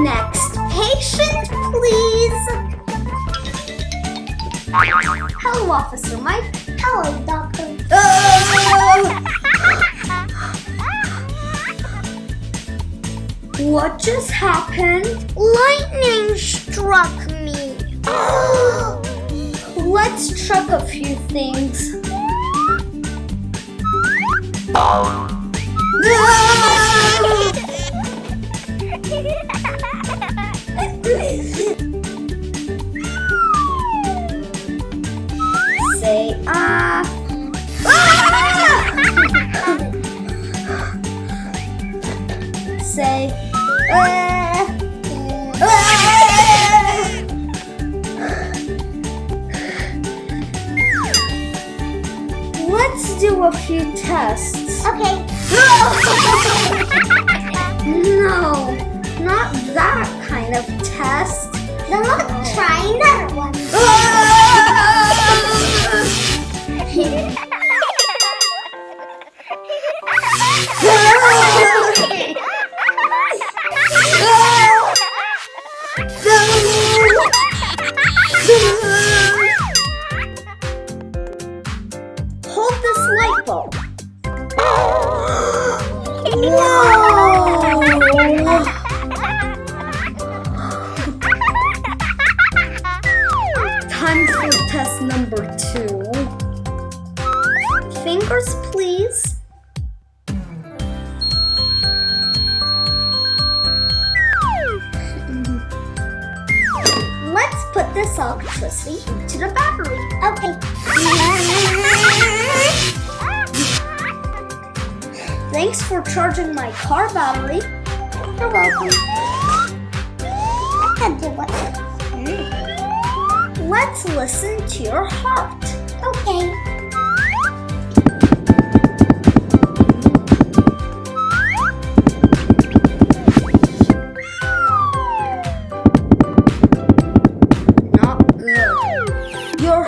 Next patient, please. Hello, Officer Mike. Hello, Doctor. What just happened? Lightning struck me. Let's check a few things. Say Say Let's do a few tests. Okay. No, not that kind of test. Then let's try another one. Hold this light bulb. Whoa! Time for test number 2. Fingers, please. Let's put this electricity into the battery. Okay. Thanks for charging my car battery. You're welcome. I can do it. Let's listen to your heart. Okay. Not good. Your